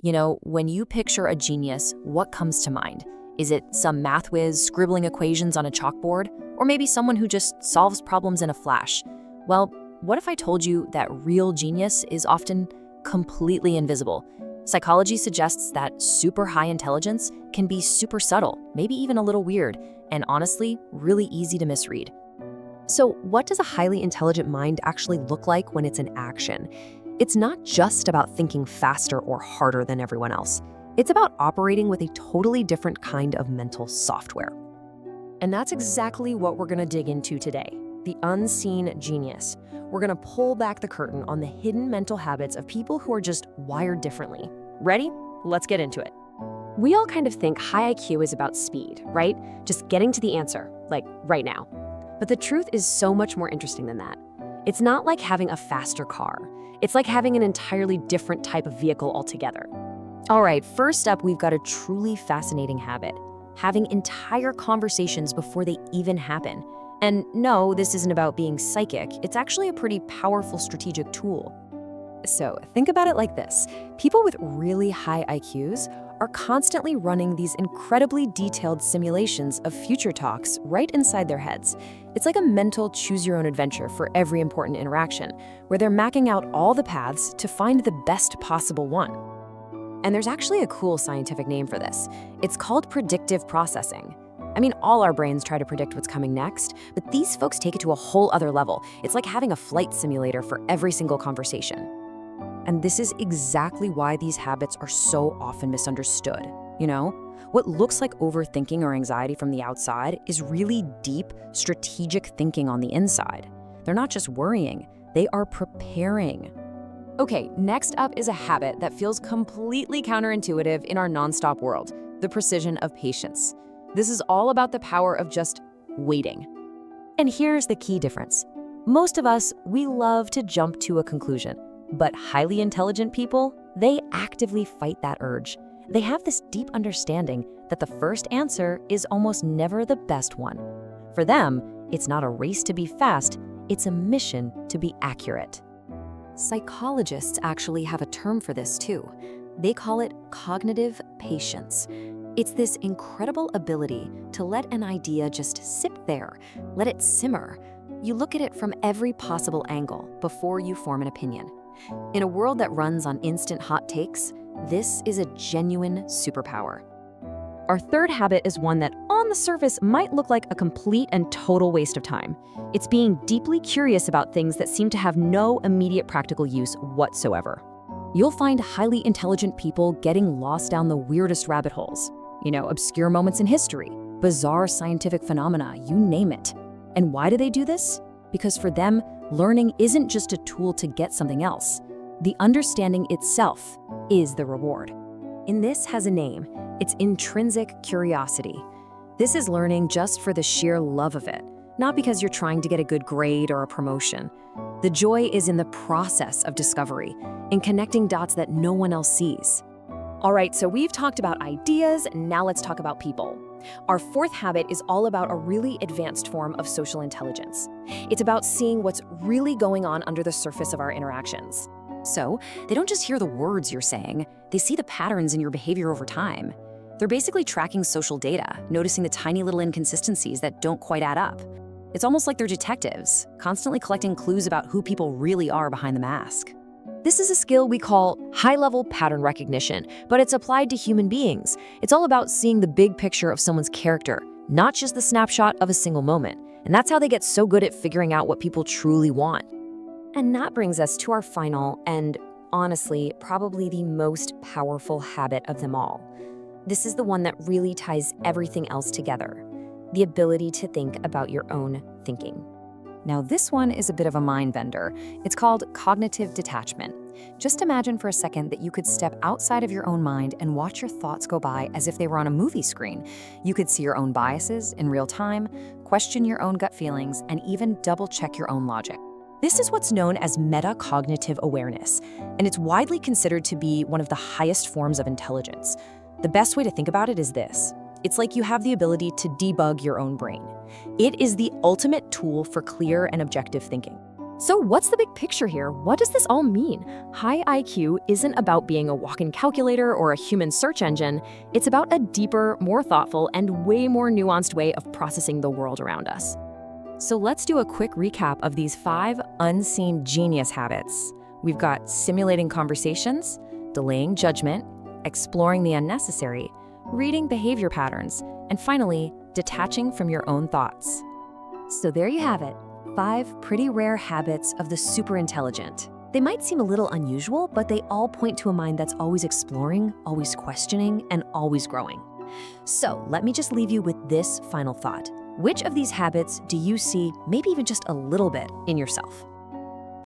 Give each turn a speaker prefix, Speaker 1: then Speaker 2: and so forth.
Speaker 1: When you picture a genius, what comes to mind? Is it some math whiz scribbling equations on a chalkboard? Or maybe someone who just solves problems in a flash? Well, what if I told you that real genius is often completely invisible? Psychology suggests that super high intelligence can be super subtle, maybe even a little weird, and honestly, really easy to misread.
Speaker 2: So, what does a highly intelligent mind actually look like when it's in action? It's not just about thinking faster or harder than everyone else. It's about operating with a totally different kind of mental software.
Speaker 1: And that's exactly what we're going to dig into today, the unseen genius. We're going to pull back the curtain on the hidden mental habits of people who are just wired differently. Ready? Let's get into it.
Speaker 2: We all kind of think high IQ is about speed, right? Just getting to the answer, like right now. But the truth is so much more interesting than that. It's not like having a faster car. It's like having an entirely different type of vehicle altogether.
Speaker 1: All right, first up, we've got a truly fascinating habit, having entire conversations before they even happen. And no, this isn't about being psychic. It's actually a pretty powerful strategic tool.
Speaker 2: So think about it like this. People with really high IQs are constantly running these incredibly detailed simulations of future talks right inside their heads. It's like a mental choose-your-own-adventure for every important interaction, where they're mapping out all the paths to find the best possible one. And there's actually a cool scientific name for this. It's called predictive processing. I mean, all our brains try to predict what's coming next, but these folks take it to a whole other level. It's like having a flight simulator for every single conversation. And this is exactly why these habits are so often misunderstood. What looks like overthinking or anxiety from the outside is really deep, strategic thinking on the inside. They're not just worrying, they are preparing. Okay, next up is a habit that feels completely counterintuitive in our nonstop world, the precision of patience. This is all about the power of just waiting. And here's the key difference. Most of us, we love to jump to a conclusion. But highly intelligent people, they actively fight that urge. They have this deep understanding that the first answer is almost never the best one. For them, it's not a race to be fast, it's a mission to be accurate. Psychologists actually have a term for this too. They call it cognitive patience. It's this incredible ability to let an idea just sit there, let it simmer. You look at it from every possible angle before you form an opinion. In a world that runs on instant hot takes, this is a genuine superpower. Our third habit is one that, on the surface, might look like a complete and total waste of time. It's being deeply curious about things that seem to have no immediate practical use whatsoever. You'll find highly intelligent people getting lost down the weirdest rabbit holes. Obscure moments in history, bizarre scientific phenomena, you name it. And why do they do this? Because for them, learning isn't just a tool to get something else. The understanding itself is the reward. And this has a name. It's intrinsic curiosity. This is learning just for the sheer love of it, not because you're trying to get a good grade or a promotion. The joy is in the process of discovery, in connecting dots that no one else sees. All right, so we've talked about ideas, now let's talk about people. Our fourth habit is all about a really advanced form of social intelligence. It's about seeing what's really going on under the surface of our interactions. So, they don't just hear the words you're saying, they see the patterns in your behavior over time. They're basically tracking social data, noticing the tiny little inconsistencies that don't quite add up. It's almost like they're detectives, constantly collecting clues about who people really are behind the mask. This is a skill we call high-level pattern recognition, but it's applied to human beings. It's all about seeing the big picture of someone's character, not just the snapshot of a single moment. And that's how they get so good at figuring out what people truly want. And that brings us to our final and, honestly, probably the most powerful habit of them all. This is the one that really ties everything else together, the ability to think about your own thinking. Now, this one is a bit of a mind bender. It's called cognitive detachment. Just imagine for a second that you could step outside of your own mind and watch your thoughts go by as if they were on a movie screen. You could see your own biases in real time, question your own gut feelings, and even double-check your own logic. This is what's known as metacognitive awareness, and it's widely considered to be one of the highest forms of intelligence. The best way to think about it is this. It's like you have the ability to debug your own brain. It is the ultimate tool for clear and objective thinking. So what's the big picture here? What does this all mean? High IQ isn't about being a walk-in calculator or a human search engine. It's about a deeper, more thoughtful, and way more nuanced way of processing the world around us. So let's do a quick recap of these 5 unseen genius habits. We've got simulating conversations, delaying judgment, exploring the unnecessary, reading behavior patterns, and finally, detaching from your own thoughts. So there you have it. 5 pretty rare habits of the super intelligent. They might seem a little unusual, but they all point to a mind that's always exploring, always questioning, and always growing. So let me just leave you with this final thought. Which of these habits do you see, maybe even just a little bit, in yourself?